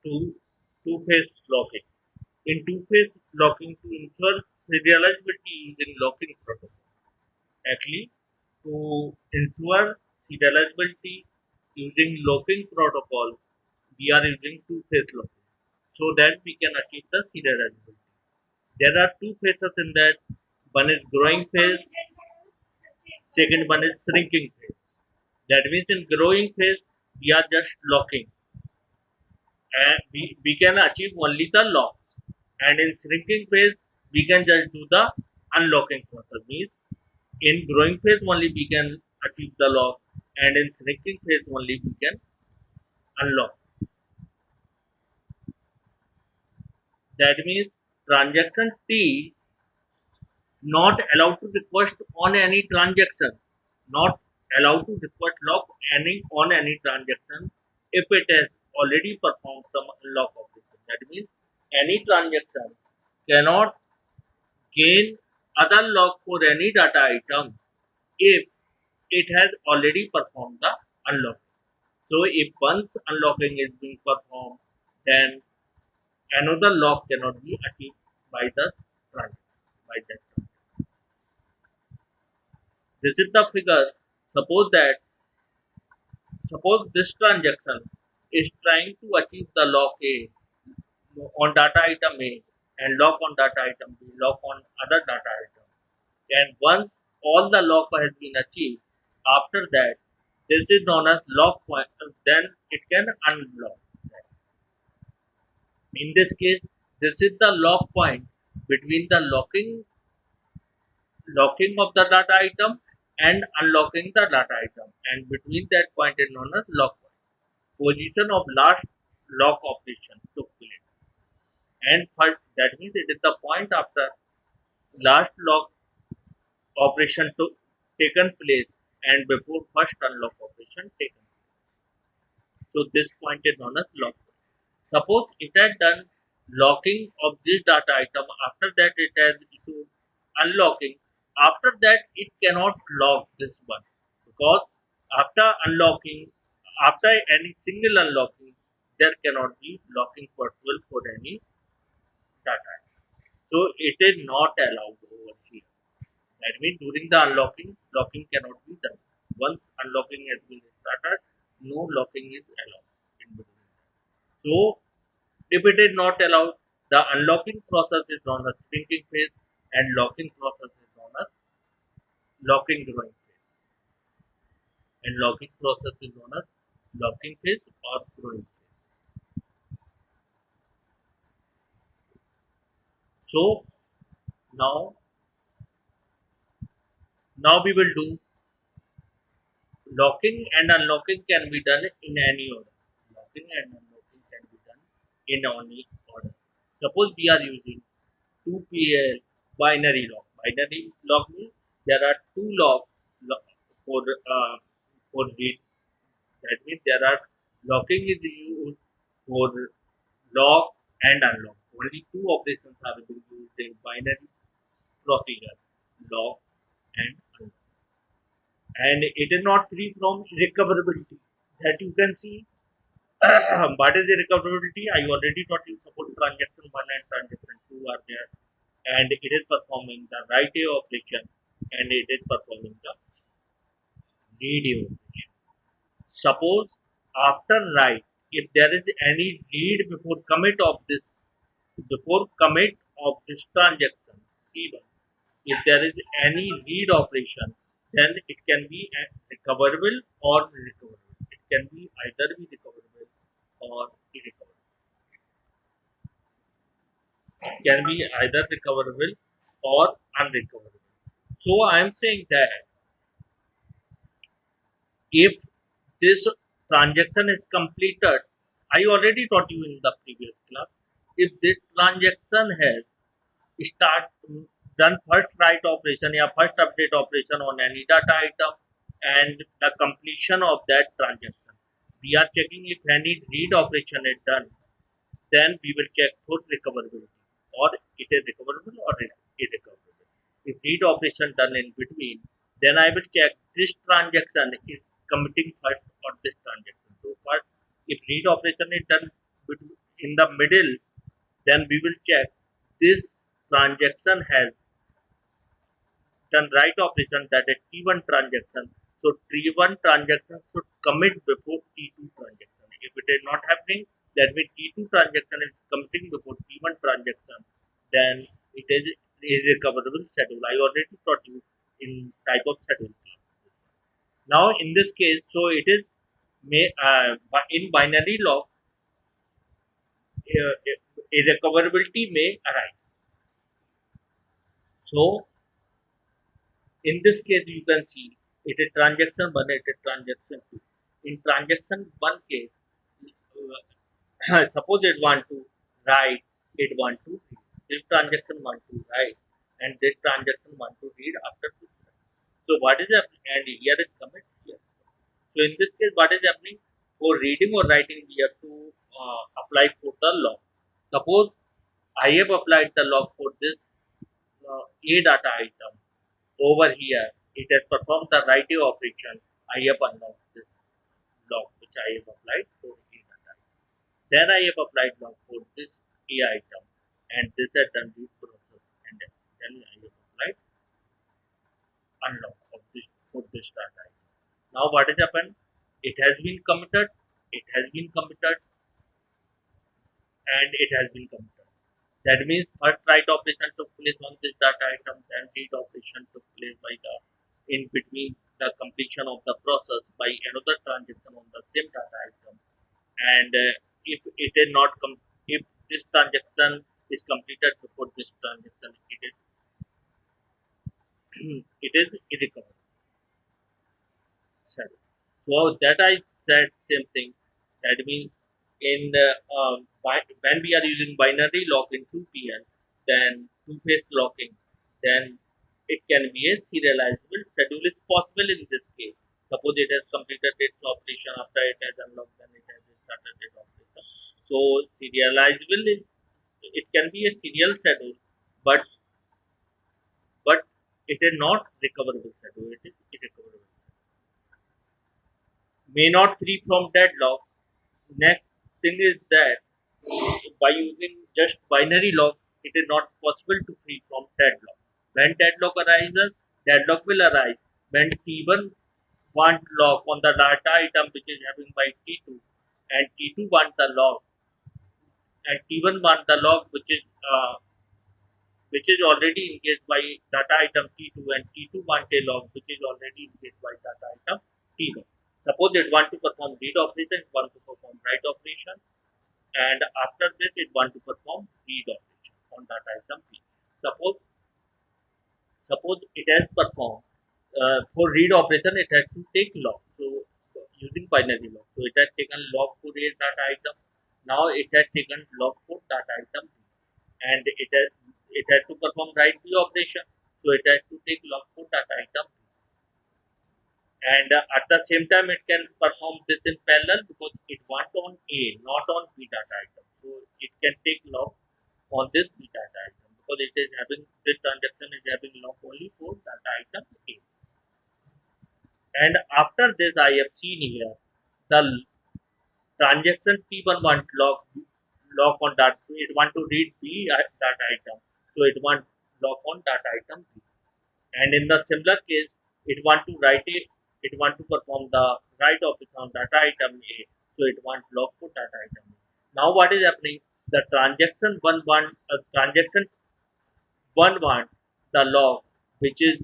to two-phase locking. In two-phase locking, to ensure serializability using locking protocol. Actually, to ensure serializability using locking protocol, we are using two-phase locking so that we can achieve the serializability. There are two phases in that. One is growing phase, second one is shrinking phase. That means in growing phase, we are just locking and we can achieve only the locks. And in shrinking phase, we can just do the unlocking process. Means in growing phase only we can achieve the lock, and in shrinking phase only we can unlock. That means transaction T not allowed to request on any transaction, not allowed to request lock any on any transaction if it has already performed some unlock operation. That means any transaction cannot gain other lock for any data item if it has already performed the unlock. So if once unlocking is being performed, then another lock cannot be achieved by the transaction. By that transaction. This is the figure. Suppose that suppose this transaction is trying to achieve the lock A on data item A and lock on data item B, lock on other data item. And once all the lock has been achieved, after that, this is known as lock point. Then it can unlock. In this case, this is the lock point between the locking of the data item and unlocking the data item, and between that point is known as lock point. Position of last lock operation took place, and first, that means it is the point after last lock operation took taken place and before first unlock operation taken place. So this point is known as lock point. Suppose it had done locking of this data item, after that it has issued unlocking, after that it cannot lock this one, because after unlocking, after any single unlocking, there cannot be locking possible for any data item. So it is not allowed over here. That means during the unlocking, locking cannot be done. Once unlocking has been started, no locking is allowed in between. So if it is not allowed, the unlocking process is known as shrinking phase and locking process is known as locking growing phase. And locking process is known as locking phase or growing phase. So now, now we will do locking and unlocking can be done in any order. Locking and unlocking can be done in any order. Suppose we are using 2PL binary lock. Binary lock means there are two locks for read. That means there are locking is used for lock and unlock. Only two operations are being used in binary procedure, lock and unlock. And it is not free from recoverability. That you can see. What is the recoverability? I already taught you. Suppose transaction 1 and transaction 2 are there, and it is performing the write A operation and it is performing the read A operation. Suppose after write, if there is any read before commit of this transaction C1, if there is any read operation, then it can be recoverable or irrecoverable. It can be either be recoverable or irrecoverable. It can be either recoverable or unrecoverable. So I am saying that if this transaction is completed, I already taught you in the previous class, if this transaction has start done first write operation or first update operation on any data item and the completion of that transaction, we are checking if any read operation is done, then we will check for recoverability or it is recoverable or irrecoverable. If read operation done in between, then I will check this transaction is committing first or this transaction. So first, if read operation is done in the middle, then we will check this transaction has done right operation, that is T1 transaction. So T1 transaction should commit before T2 transaction. If it is not happening, that means T2 transaction is committing before T1 transaction, then it is irrecoverable schedule. I already taught you in type of schedule. Now in this case, so it is in binary log, irrecoverability may arise. So in this case, you can see it is transaction 1, it is transaction 2. In transaction 1 case, suppose it want to write, it want to read. This transaction want to write, and this transaction want to read after this. So what is happening? And here is commit here. So in this case, what is happening? For reading or writing, we have to apply for the log. Suppose I have applied the log for this A data item. Over here, it has performed the writing operation. I have unlocked this log which I have applied for A data. Then I have applied log for this A item, and this has done the process. And then I have applied unlock of this for this data item. Now what has happened? It has been committed. It has been committed, and it has been committed. That means first write operation took place on this data item, then read operation took place by the in between the completion of the process by another transaction on the same data item. And if it is not if this transaction is completed before this transaction, it is irrecoverable. Sorry. So that I said same thing. That means in when we are using binary lock in 2PL, then two-phase locking, then it can be a serializable schedule is possible in this case. Suppose it has completed its operation, after it has unlocked, then it has started its operation. So serializable is, it can be a serial schedule, but it is not recoverable schedule. It is irrecoverable. May not free from deadlock. Next thing is that by using just binary lock, it is not possible to free from deadlock. When deadlock arises, deadlock will arise when T1 want lock on the data item which is having by T2, and T2 want the lock, and T1 want the lock which is already engaged by data item T2, and T2 want a lock which is already engaged by data item T1. Suppose it want to perform read operation, it want to perform write operation, and after this it want to perform read operation on data item P. Suppose it has performed for read operation, it has to take log. So using binary log, so it has taken log for read data item. Now it has taken log for data item P, and it has to perform write B operation. So it has to take log for data item P, and at the same time it can perform this in parallel because it wants on A, not on B data item. So it can take log on this B data item because it is having this transaction is having log only for data item A. And after this, I have seen here the transaction T1 want log on that, it want to read B data item, so it want log on data item B. And in the similar case, it want to write it want to perform the write operation on data item A, so it want log for data item A. Now what is happening? The transaction one want the log which is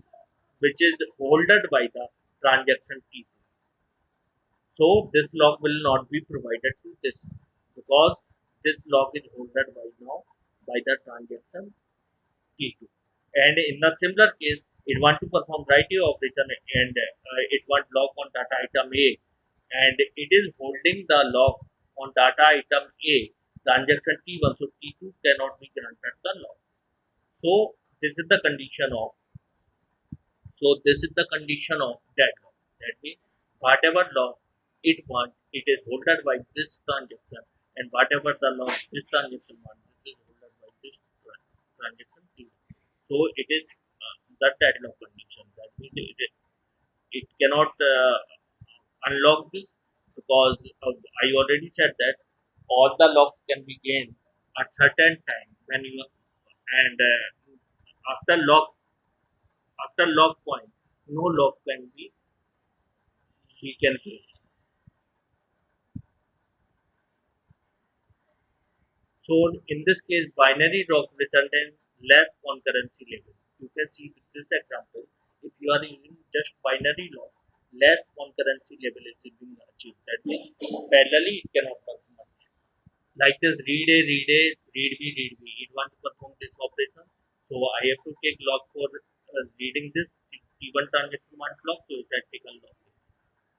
holded by the transaction T2. So this log will not be provided to this because this log is holded by now by the transaction T2. And in the similar case, it want to perform writing operation, and it want log on data item A, and it is holding the log on data item A transaction T1, so T2 cannot be granted the log. So this is the condition of deadlock. That means whatever log it wants, it is holded by this transaction, and whatever the log this transaction wants, this is holded by this transaction T. So it is the deadlock condition. That means it cannot unlock this because I already said that all the locks can be gained at certain time when you and after lock after lock point, no lock can be we can gain. So in this case, binary lock result in less concurrency level. You can see with this example, if you are using just binary lock, less concurrency level is being achieved. That means parallelly it cannot work much. Like this read B, read B. It wants to perform this operation. So I have to take log for reading this T1 transaction one log, so it has taken log.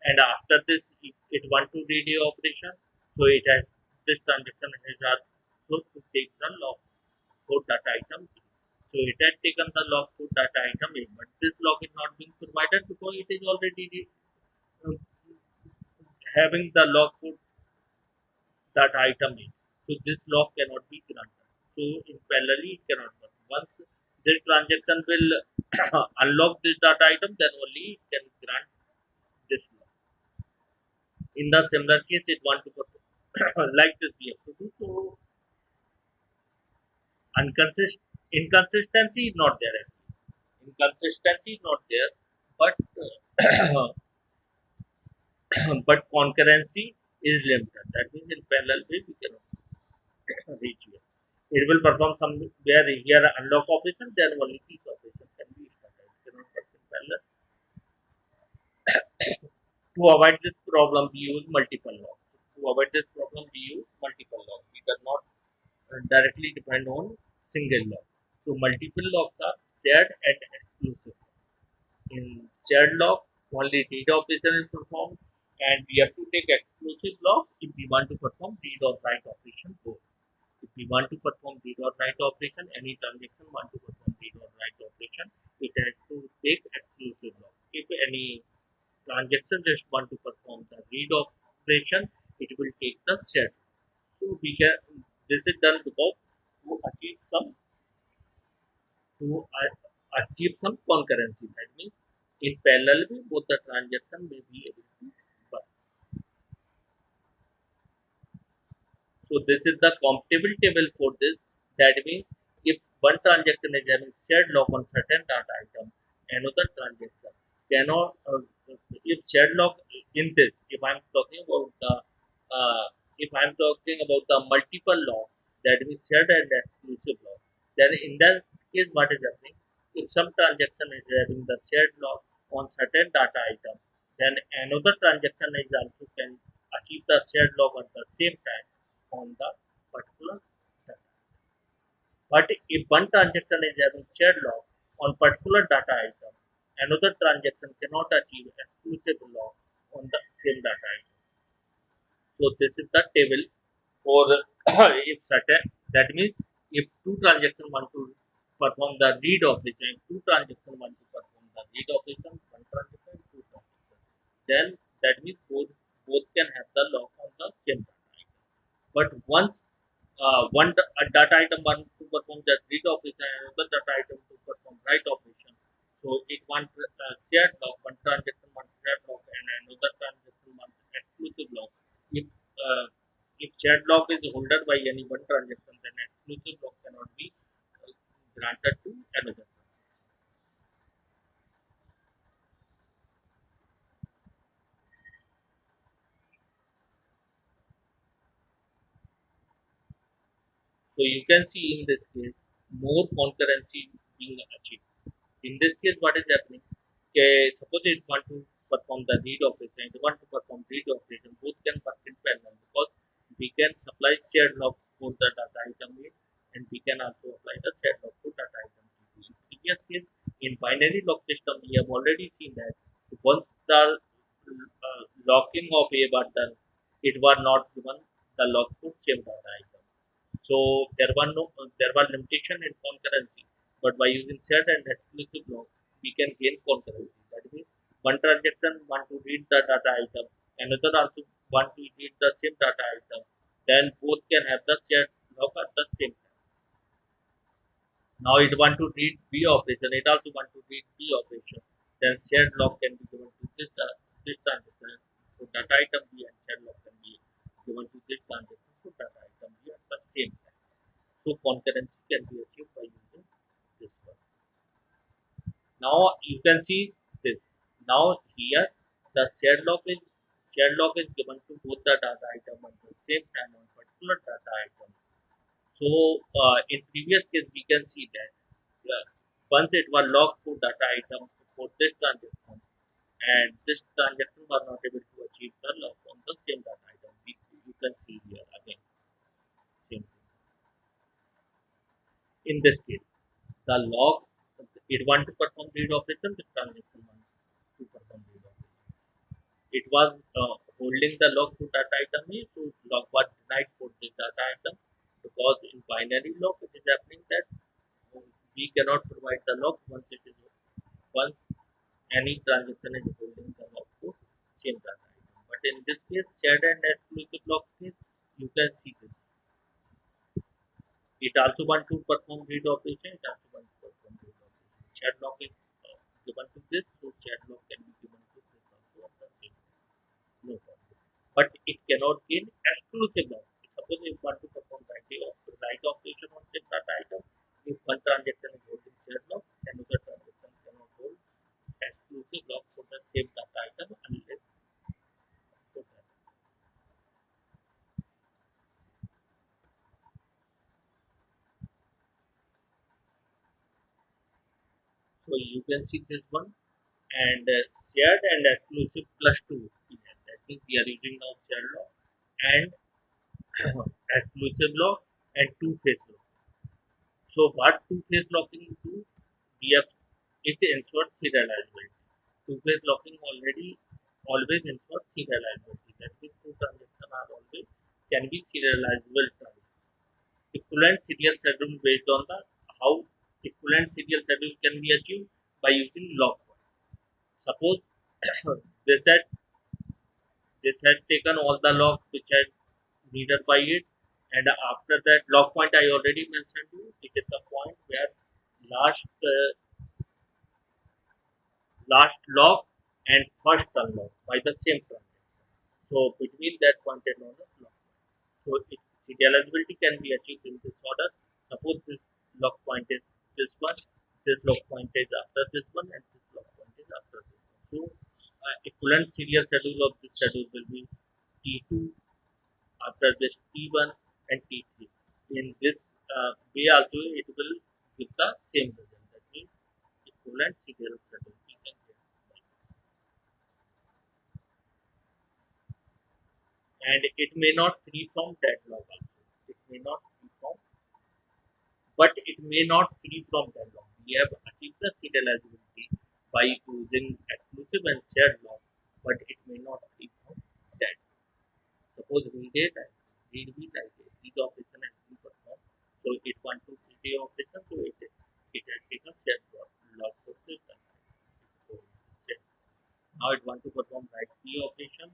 And after this, it want to read a operation, so it has this transaction has also to take the log for data item. So it has taken the log for data item A, but this log is not being provided because it is already uh, having the log for that item is. So this lock cannot be granted. So in parallelly it cannot work. Once this transaction will unlock this data item, then only it can grant this lock. In the similar case, it want to perform like this we have to do. So inconsistency is not there. Actually. Inconsistency is not there, but but concurrency is limited. That means in parallel way we cannot reach here. It will perform somewhere here unlock operation, then only this operation can be started. It cannot work in parallel. To avoid this problem, we use multiple locks. To avoid this problem, we use multiple locks. We does not directly depend on single lock. So multiple locks are shared and exclusive. In shared lock, only read operation is performed, and we have to take exclusive lock if we want to perform read or write operation both. If we want to perform read or write operation, any transaction want to perform read or write operation, it has to take exclusive lock. If any transaction just want to perform the read operation, it will take the set. So we can this is done because to achieve some to achieve some concurrency. That means in parallel way, both the transaction may be able to work. So this is the computable table for this. That means if one transaction is having shared lock on certain data item, another transaction cannot. If shared lock in this, if I'm talking about the if I'm talking about the multiple lock, that means shared and exclusive lock. Then in that case, what is happening? If some transaction is having the shared lock on certain data item, then another transaction is also can achieve the shared lock at the same time on the particular data. But if one transaction is having shared lock on particular data item, another transaction cannot achieve exclusive lock on the same data item. So this is the table for if certain that means if two transactions want to perform the read operation, two transactions want to perform the read operation, one transaction, two transactions, then that means both can have the lock on the same data item. But once a data item wants to perform the read operation and another data item to perform write operation. So it wants shared lock, one transaction wants shared lock and another transaction wants exclusive lock. If uh, if shared lock is holded by any one transaction, then exclusive lock cannot be granted to another. So you can see in this case more concurrency being achieved. In this case, what is happening? Okay, suppose it want to perform the read operation, it want to perform read operation, both can work in parallel because we can supply shared log for the data item A and we can also apply the shared log for data item B. In previous case, in binary log system, we have already seen that once the locking of A was done, it was not given the log for same data item. So there was limitation in concurrency, but by using shared and exclusive lock, we can gain concurrency. That means one transaction want to read the data item, another also want to read the same data item, then both can have the shared lock at the same time. Now it want to read B operation, it also want to read B operation. Then shared lock can be given to this transaction. So data item B and shared lock can be given to this transaction. So data concurrency can be achieved by using this one. Now you can see this. Now here the shared lock is given to both the data item at the same time on particular data item. So in previous case we can see that once it was locked for data item for this transaction, and this transaction was not able to achieve the lock on the same data item. You can see here again same thing. In this case, the log it want to perform read operation, the transaction want to perform read operation. It was holding the log to data item A, so log was denied for the data item because in binary log it is happening that we cannot provide the log once any transaction is holding the log for same data item. But in this case, shared and exclusive log case, you can see this. It also want to perform read operation. It also want to perform read operation. Shared log is given to this, so shared log can be given to this also at the same time. No problem. But it cannot gain exclusive log. Suppose you want to perform write operation on same data item, if one transaction is holding shared log, another transaction cannot hold exclusive log for the same data item unless for that. So you can see this one, and shared and exclusive plus two. Yeah, that means we are using now shared log and exclusive log and two-phase log. So what two-phase locking do? We have it ensures serializability. Two-phase locking always ensures serializability. That means two transactions are always can be serializable transactions. Equivalent serial schedule based on the how equivalent serial schedule can be achieved by using log point. Suppose this had this had taken all the logs which had needed by it, and after that log point I already mentioned to you, it is the point where last last log and first unlock by the same transaction. So between that point and on the log. So serializability can be achieved in this order. Suppose this log point is this one, this log point is after this one, and this log point is after this one. So equivalent serial schedule of this schedule will be T2, after this T1 and T3. In this way also it will give the same result. That means equivalent serial schedule we can get. And it may not free from deadlock also. It may not free from, but it may not free from deadlock. We have achieved the serializability by using exclusive and shared lock, but it may not free from deadlock. Suppose read A and read B like this. These operation has been performed. So it want to read A operation, so it has taken shared lock for this time. So now it want to perform write B operation,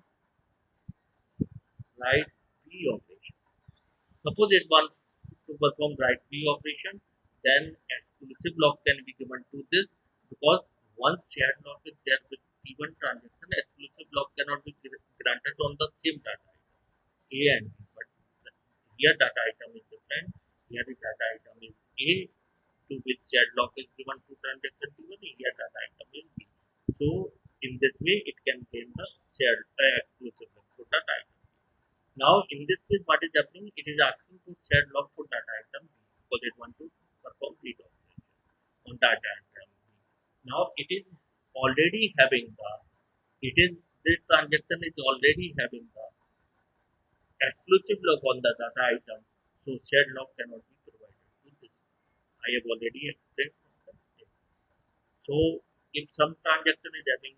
write B operation. Suppose it wants to perform write B operation, then exclusive lock can be given to this because once shared lock is there with T1 transaction, exclusive lock cannot be granted on the same data item A and B. But here data item is different. Here the data item is A to which shared lock is given to transaction T1. Here data item is B. So in this way, it can gain the shared exclusive lock for data item. Now, in this case, what is happening? It is asking to shared log for data item B because it wants to perform read operation on data item B. Now, it is already having the, it is, this transaction is already having the exclusive log on the data item. So, shared log cannot be provided to this. I have already explained from the So, if some transaction is having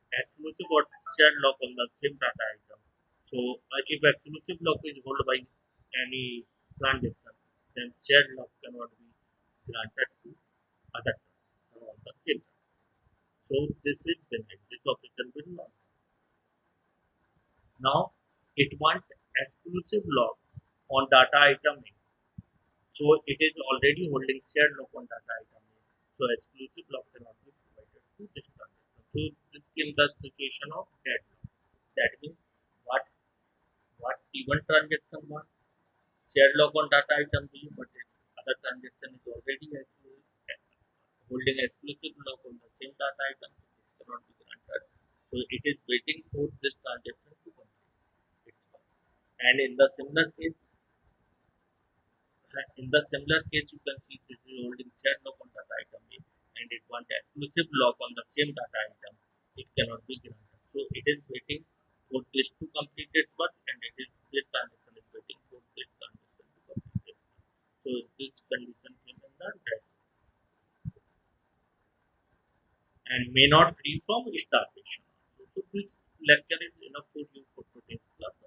exclusive or shared lock on the same data item, so if exclusive lock is held by any transaction, then shared lock cannot be granted to other transaction on the same time. So this is denied. This operation will not. Now it wants exclusive lock on data item A. So it is already holding shared lock on data item A. So exclusive lock cannot be provided to this transaction. So this gives the situation of deadlock. That means what T1 transaction wants shared log on data item B, but other transaction is already holding exclusive lock on the same data item, so this cannot be granted. So it is waiting for this transaction to complete its work. And in the similar case, you can see this is holding shared lock on data item A, and it wants exclusive lock on the same data item. It cannot be granted. So it is waiting for this to complete its work, and this transaction is waiting for this transaction to complete its work. So this condition came in the red and may not free from starvation. So this lecture is enough for you for today's class.